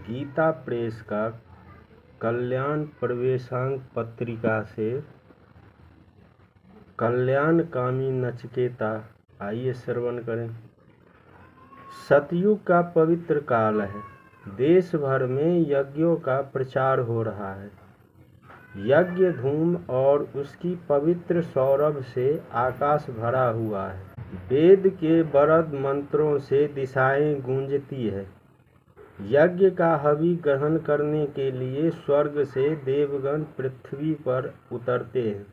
Gita press का कल्याण प्रवेशांक पत्रिका से कल्याणकामी नचिकेता। आइए श्रवण करें। सतयुग का पवित्र काल है। देश भर में यज्ञों का प्रचार हो रहा है। यज्ञ धूम और उसकी पवित्र सौरभ से आकाश भरा हुआ है। वेद के वरद मंत्रों से दिशाएं गूंजती है। यज्ञ का हवि ग्रहण करने के लिए स्वर्ग से देवगण पृथ्वी पर उतरते हैं।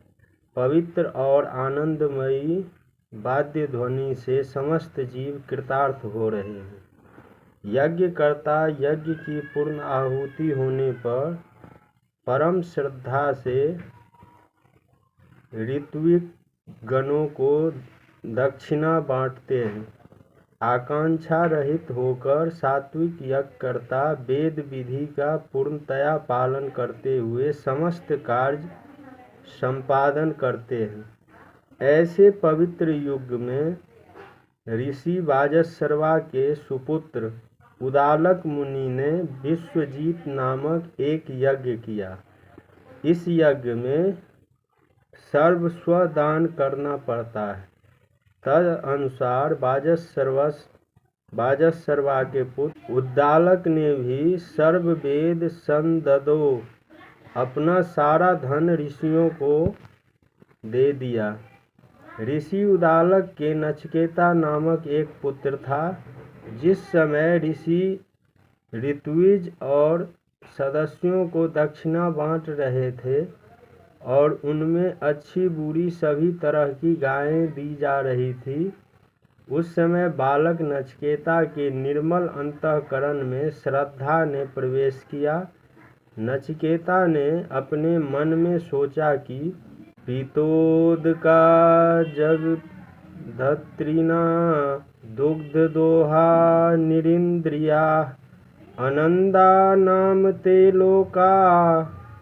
पवित्र और आनंदमयी वाद्य ध्वनि से समस्त जीव कृतार्थ हो रहे हैं। यज्ञकर्ता यज्ञ की पूर्ण आहुति होने पर परम श्रद्धा से ऋत्विक गणों को दक्षिणा बांटते हैं। आकांक्षा रहित होकर सात्विक यज्ञकर्ता वेद विधि का पूर्णतया पालन करते हुए समस्त कार्य संपादन करते हैं। ऐसे पवित्र युग में ऋषि वाजसर्वा के सुपुत्र उदालक मुनि ने विश्वजीत नामक एक यज्ञ किया। इस यज्ञ में सर्वस्व दान करना पड़ता है। तद अनुसार वाजसर्वा के पुत्र उद्दालक ने भी सर्ववेद संददो अपना सारा धन ऋषियों को दे दिया। ऋषि उद्दालक के नचिकेता नामक एक पुत्र था। जिस समय ऋषि ऋत्विज और सदस्यों को दक्षिणा बांट रहे थे और उनमें अच्छी बुरी सभी तरह की गायें दी जा रही थी, उस समय बालक नचिकेता के निर्मल अंतःकरण में श्रद्धा ने प्रवेश किया। नचिकेता ने अपने मन में सोचा कि पीतोदका जगधत्रिना दुग्ध दोहा निरिंद्रिया आनंदा नाम ते लोका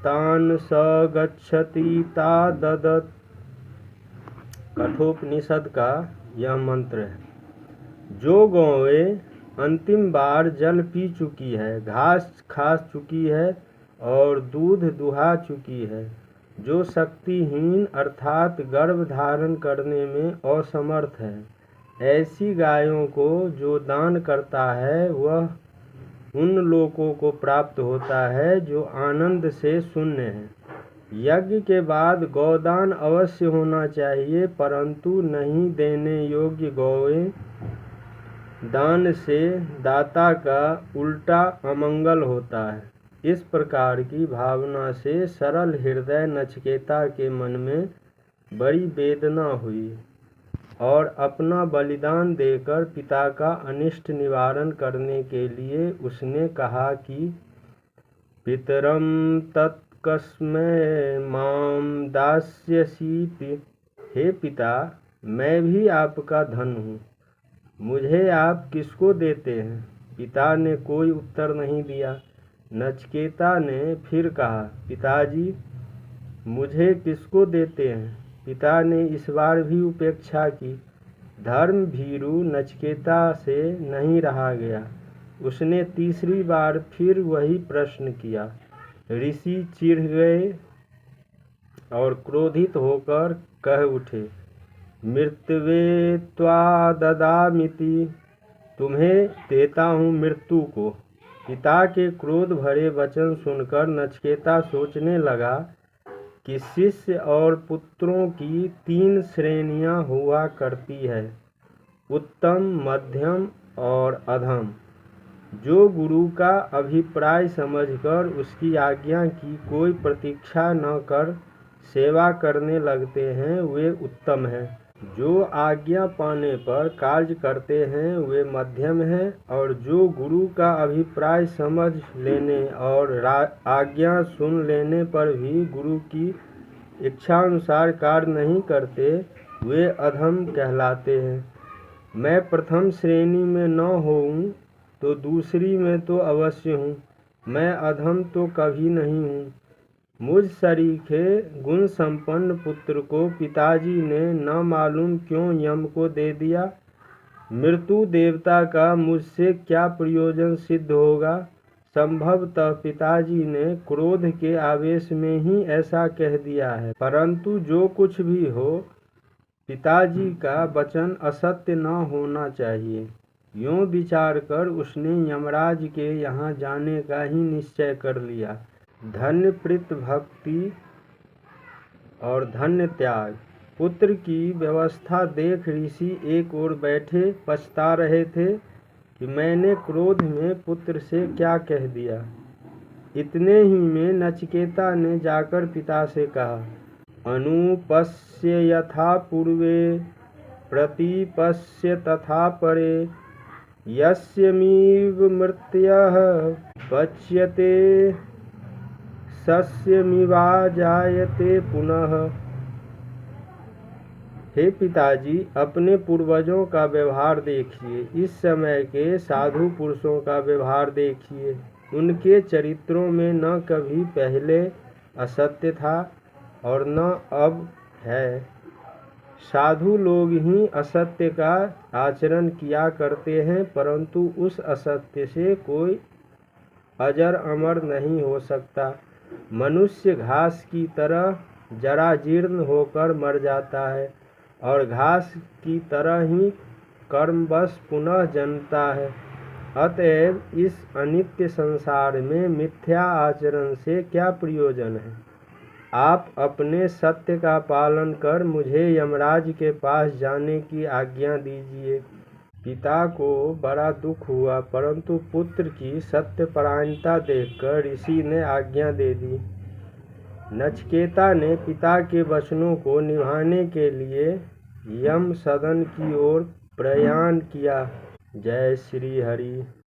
तान स गच्छति ता ददत। कठोपनिषद का यह मंत्र है। जो गौएं अंतिम बार जल पी चुकी है, घास खा चुकी है और दूध दुहा चुकी है, जो शक्तिहीन अर्थात गर्भ धारण करने में असमर्थ है, ऐसी गायों को जो दान करता है वह उन लोगों को प्राप्त होता है जो आनंद से शून्य है। यज्ञ के बाद गौदान अवश्य होना चाहिए, परंतु नहीं देने योग्य गौएं दान से दाता का उल्टा अमंगल होता है। इस प्रकार की भावना से सरल हृदय नचिकेता के मन में बड़ी वेदना हुई और अपना बलिदान देकर पिता का अनिष्ट निवारण करने के लिए उसने कहा कि पितरम तत्कस्मै माम दास्यसीति। हे पिता, मैं भी आपका धन हूँ, मुझे आप किसको देते हैं? पिता ने कोई उत्तर नहीं दिया। नचिकेता ने फिर कहा, पिताजी, मुझे किसको देते हैं? पिता ने इस बार भी उपेक्षा की। धर्म भीरु नचिकेता से नहीं रहा गया। उसने तीसरी बार फिर वही प्रश्न किया। ऋषि चिढ़ गए और क्रोधित होकर कह उठे, मृत्युवे त्वा ददामिति। तुम्हें देता हूँ मृत्यु को। पिता के क्रोध भरे वचन सुनकर नचिकेता सोचने लगा कि शिष्य और पुत्रों की 3 श्रेणियां हुआ करती है, उत्तम, मध्यम और अधम। जो गुरु का अभिप्राय समझकर उसकी आज्ञा की कोई प्रतीक्षा न कर सेवा करने लगते हैं वे उत्तम हैं। जो आज्ञा पाने पर कार्य करते हैं वे मध्यम हैं, और जो गुरु का अभिप्राय समझ लेने और आज्ञा सुन लेने पर भी गुरु की इच्छानुसार कार्य नहीं करते वे अधम कहलाते हैं। मैं प्रथम श्रेणी में न होऊं तो दूसरी में तो अवश्य हूँ। मैं अधम तो कभी नहीं हूँ। मुझ सरीखे गुण संपन्न पुत्र को पिताजी ने न मालूम क्यों यम को दे दिया। मृत्यु देवता का मुझसे क्या प्रयोजन सिद्ध होगा? संभवतः पिताजी ने क्रोध के आवेश में ही ऐसा कह दिया है, परंतु जो कुछ भी हो, पिताजी का वचन असत्य न होना चाहिए। यूं विचार कर उसने यमराज के यहाँ जाने का ही निश्चय कर लिया। धन्य प्रीत भक्ति और धन्य त्याग। पुत्र की व्यवस्था देख ऋषि एक ओर बैठे पछता रहे थे कि मैंने क्रोध में पुत्र से क्या कह दिया। इतने ही में नचिकेता ने जाकर पिता से कहा, अनुपस्य यथा पूर्वे प्रतिपस्य तथा परे, यस्यमिव मृत्यः पच्यते सस्यमिवा जायते पुनः। हे पिताजी, अपने पूर्वजों का व्यवहार देखिए, इस समय के साधु पुरुषों का व्यवहार देखिए। उनके चरित्रों में न कभी पहले असत्य था और न अब है। साधु लोग ही असत्य का आचरण किया करते हैं, परंतु उस असत्य से कोई अजर अमर नहीं हो सकता। मनुष्य घास की तरह जरा जीर्ण होकर मर जाता है और घास की तरह ही कर्मवश पुनः जन्मता है। अतएव इस अनित्य संसार में मिथ्या आचरण से क्या प्रयोजन है। आप अपने सत्य का पालन कर मुझे यमराज के पास जाने की आज्ञा दीजिए। पिता को बड़ा दुख हुआ, परंतु पुत्र की सत्यपरायणता देखकर ऋषि ने आज्ञा दे दी। नचिकेता ने पिता के वचनों को निभाने के लिए यम सदन की ओर प्रयाण किया। जय श्री हरि।